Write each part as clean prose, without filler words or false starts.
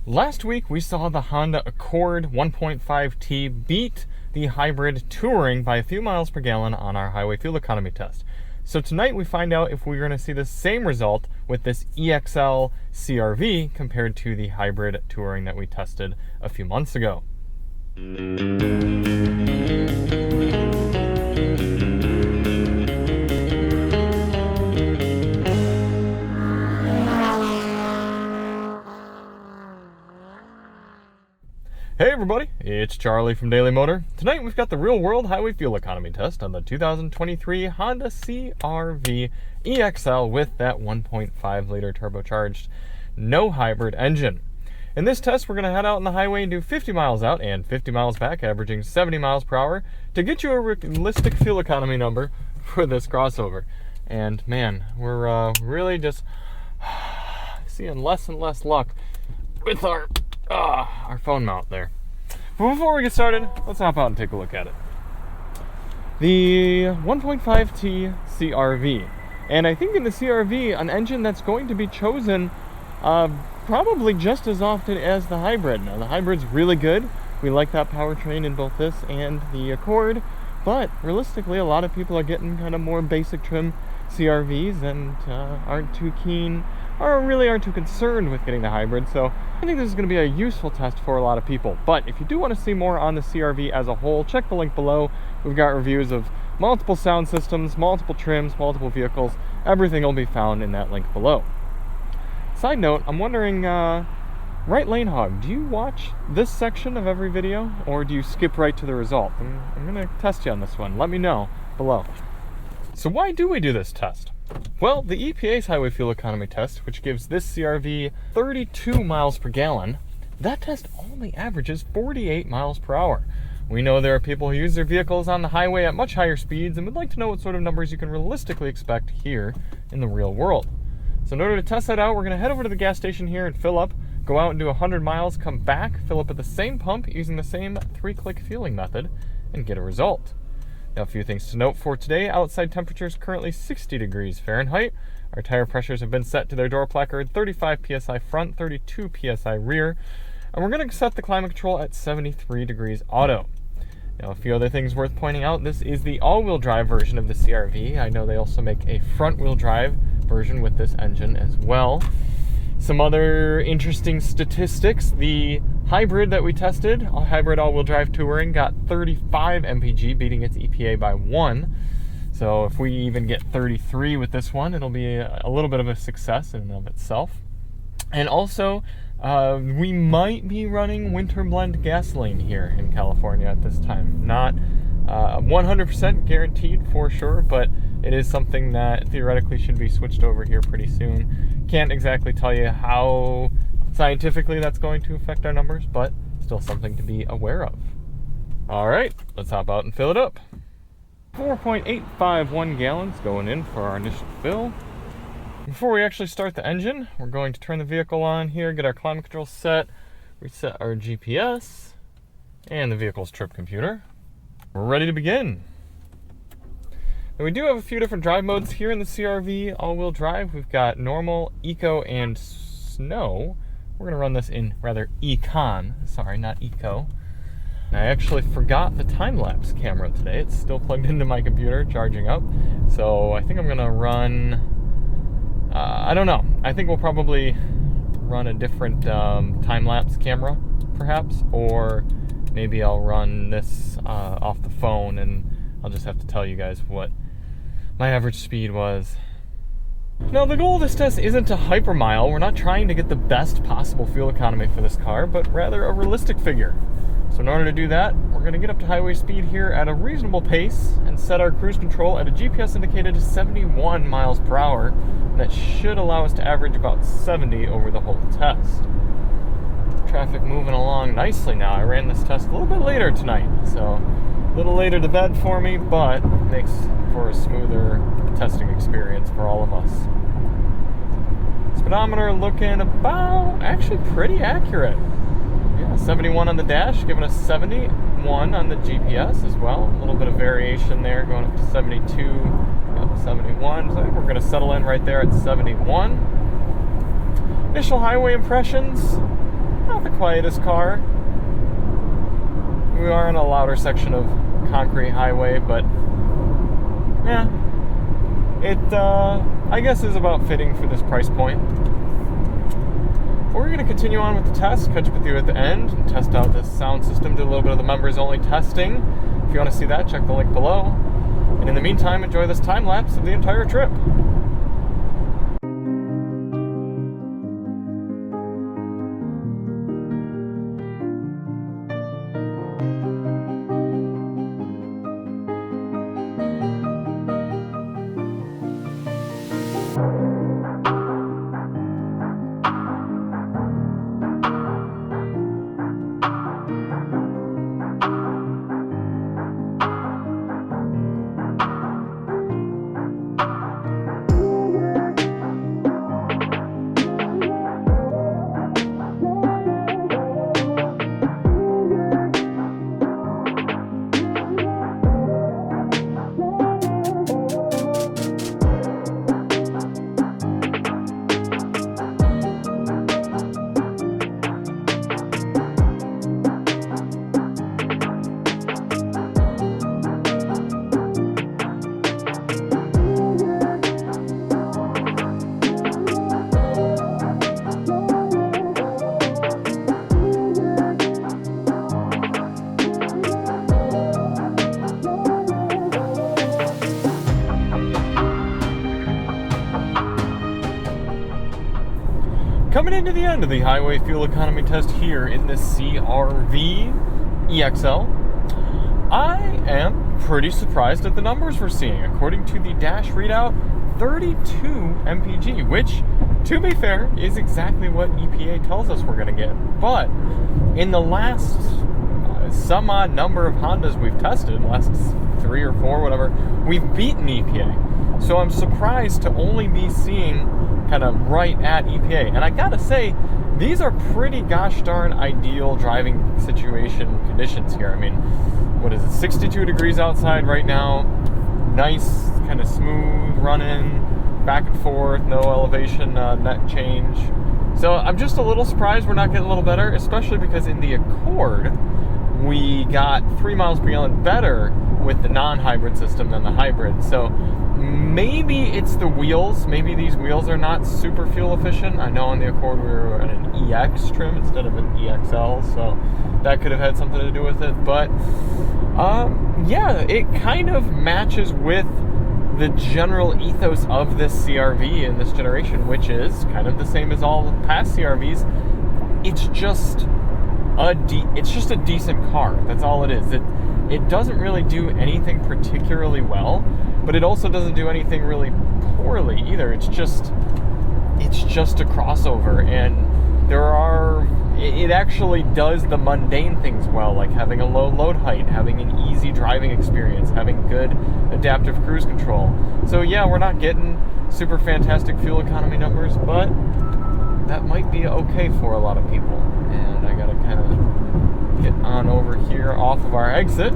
Last week we saw the Honda Accord 1.5T beat the hybrid Touring by a few miles per gallon on our highway fuel economy test. So tonight we find out if we're going to see the same result with this EXL CR-V compared to the hybrid Touring that we tested a few months ago. Hey everybody, it's Charlie from Daily Motor. Tonight we've got the real-world highway fuel economy test on the 2023 Honda CR-V EXL with that 1.5-liter turbocharged, no hybrid engine. In this test, we're going to head out on the highway and do 50 miles out and 50 miles back, averaging 70 miles per hour to get you a realistic fuel economy number for this crossover. And man, we're really just seeing less and less luck with our phone mount there. But before we get started, let's hop out and take a look at it. The 1.5T CR-V. And I think in the CR-V, an engine that's going to be chosen probably just as often as the hybrid. Now, the hybrid's really good. We like that powertrain in both this and the Accord. But realistically, a lot of people are getting kind of more basic trim CR-Vs and aren't too keen or really aren't too concerned with getting the hybrid. So I think this is going to be a useful test for a lot of people. But if you do want to see more on the CR-V as a whole, check the link below. We've got reviews of multiple sound systems, multiple trims, multiple vehicles. Everything will be found in that link below. Side note, I'm wondering, Right Lane Hog, do you watch this section of every video or do you skip right to the result? I'm going to test you on this one. Let me know below. So why do we do this test? Well, the EPA's highway fuel economy test, which gives this CR-V 32 miles per gallon, that test only averages 48 miles per hour. We know there are people who use their vehicles on the highway at much higher speeds and would like to know what sort of numbers you can realistically expect here in the real world. So in order to test that out, we're going to head over to the gas station here and fill up, go out and do 100 miles, come back, fill up at the same pump using the same 3-click fueling method, and get a result. Now, a few things to note for today. Outside temperature is currently 60 degrees Fahrenheit. Our tire pressures have been set to their door placard, 35 psi front, 32 psi rear. And we're going to set the climate control at 73 degrees auto. Now, a few other things worth pointing out. This is the all-wheel drive version of the CR-V. I know they also make a front-wheel drive version with this engine as well. Some other interesting statistics. The hybrid that we tested, a hybrid all-wheel drive Touring, got 35 MPG, beating its EPA by 1. So if we even get 33 with this one, it'll be a little bit of a success in and of itself. And also, we might be running winter blend gasoline here in California at this time. Not 100% guaranteed for sure, but it is something that theoretically should be switched over here pretty soon. Can't exactly tell you how scientifically that's going to affect our numbers, but still something to be aware of. All right, let's hop out and fill it up. 4.851 gallons going in for our initial fill. Before we actually start the engine, we're going to turn the vehicle on here, get our climate control set, reset our GPS, and the vehicle's trip computer. We're ready to begin. Now, we do have a few different drive modes here in the CR-V all-wheel drive. We've got normal, eco, and snow. We're going to run this in rather econ. Sorry, not eco. And I actually forgot the time-lapse camera today. It's still plugged into my computer, charging up. So I think I'm going to run, I don't know. I think we'll probably run a different time-lapse camera, perhaps. Or maybe I'll run this off the phone and I'll just have to tell you guys what my average speed was. Now, the goal of this test isn't to hypermile. We're not trying to get the best possible fuel economy for this car, but rather a realistic figure. So in order to do that, we're going to get up to highway speed here at a reasonable pace and set our cruise control at a GPS indicated 71 miles per hour. And that should allow us to average about 70 over the whole test. Traffic moving along nicely now. I ran this test a little bit later tonight, so a little later to bed for me, but makes for a smoother testing experience for all of us. Speedometer looking about, actually pretty accurate. Yeah, 71 on the dash, giving us 71 on the GPS as well. A little bit of variation there, going up to 72, 71. So I think we're going to settle in right there at 71. Initial highway impressions, I think quietest car. We are in a louder section of concrete highway, but yeah, it I guess is about fitting for this price point. We're going to continue on with the test, catch up with you at the end, and test out this sound system, do a little bit of the members only testing. If you want to see that, check the link below. And in the meantime, enjoy this time lapse of the entire trip. Coming into the end of the highway fuel economy test here in this CR-V EXL, I am pretty surprised at the numbers we're seeing. According to the dash readout, 32 MPG, which, to be fair, is exactly what EPA tells us we're going to get. But in the last some odd number of Hondas we've tested, last 3 or 4, whatever, we've beaten EPA. So I'm surprised to only be seeing kind of right at EPA. And I gotta say, these are pretty gosh darn ideal driving situation conditions here. I mean, what is it, 62 degrees outside right now, nice kind of smooth running, back and forth, no elevation net change. So I'm just a little surprised we're not getting a little better, especially because in the Accord, we got 3 miles per gallon better with the non-hybrid system than the hybrid. So maybe it's the wheels. Maybe these wheels are not super fuel efficient. I know on the Accord we were at an EX trim instead of an EXL, so that could have had something to do with it. But yeah, it kind of matches with the general ethos of this CR-V in this generation, which is kind of the same as all past CR-Vs. It's just a decent car. That's all it is. It doesn't really do anything particularly well, but it also doesn't do anything really poorly either. It's just a crossover, and it actually does the mundane things well, like having a low load height, having an easy driving experience, having good adaptive cruise control. So yeah, we're not getting super fantastic fuel economy numbers, but that might be okay for a lot of people. And I gotta kind of get on over here off of our exit.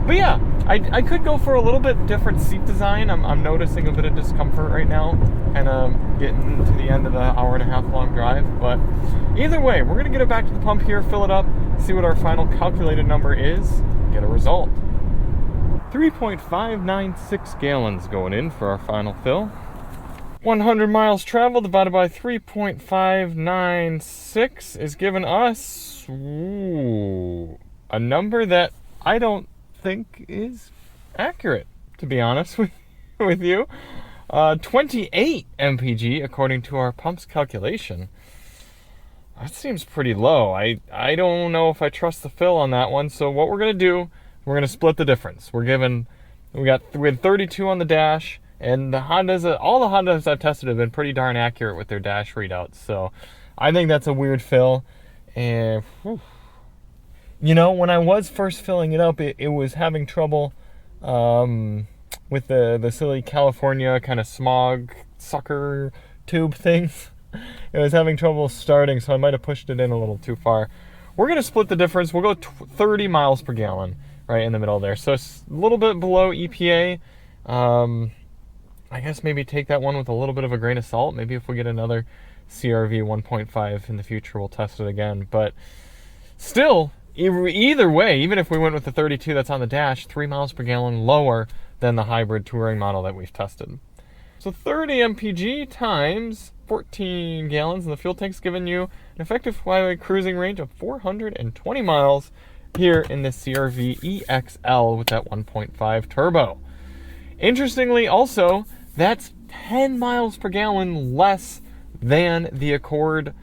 But yeah, I could go for a little bit different seat design. I'm noticing a bit of discomfort right now, kind of getting to the end of the hour-and-a-half long drive. But either way, we're going to get it back to the pump here, fill it up, see what our final calculated number is, get a result. 3.596 gallons going in for our final fill. 100 miles traveled divided by 3.596 is giving us a number that I don't think is accurate, to be honest with you. 28 MPG according to our pump's calculation. That seems pretty low. I don't know if I trust the fill on that one. So what we're gonna do, we're gonna split the difference. We had 32 on the dash, and all the Hondas I've tested have been pretty darn accurate with their dash readouts. So I think that's a weird fill. And you know, when I was first filling it up, it was having trouble with the silly California kind of smog sucker tube things. It was having trouble starting, so I might have pushed it in a little too far. We're going to split the difference. We'll go 30 miles per gallon right in the middle there. So it's a little bit below EPA. I guess maybe take that one with a little bit of a grain of salt. Maybe if we get another CR-V 1.5 in the future. We'll test it again. But still, either way, even if we went with the 32 that's on the dash, 3 miles per gallon lower than the hybrid touring model that we've tested. So 30 MPG times 14 gallons in the fuel tank's giving you an effective highway cruising range of 420 miles here in the CR-V EXL with that 1.5 turbo. Interestingly, also, that's 10 miles per gallon less than the Accord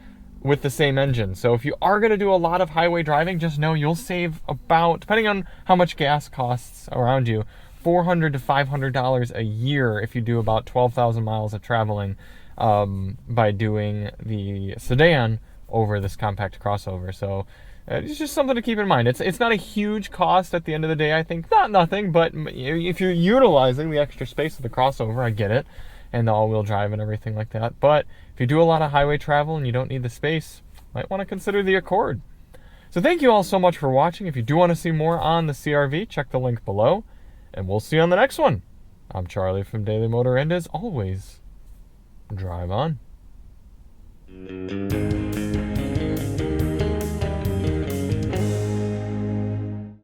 with the same engine. So if you are going to do a lot of highway driving, just know you'll save about, depending on how much gas costs around you, $400 to $500 a year if you do about 12,000 miles of traveling by doing the sedan over this compact crossover. So it's just something to keep in mind. It's not a huge cost at the end of the day, I think. Not nothing, but if you're utilizing the extra space of the crossover, I get it, and the all-wheel drive and everything like that. But if you do a lot of highway travel and you don't need the space, you might want to consider the Accord. So thank you all so much for watching. If you do want to see more on the CR-V, check the link below, and we'll see you on the next one. I'm Charlie from Daily Motor, and as always, drive on.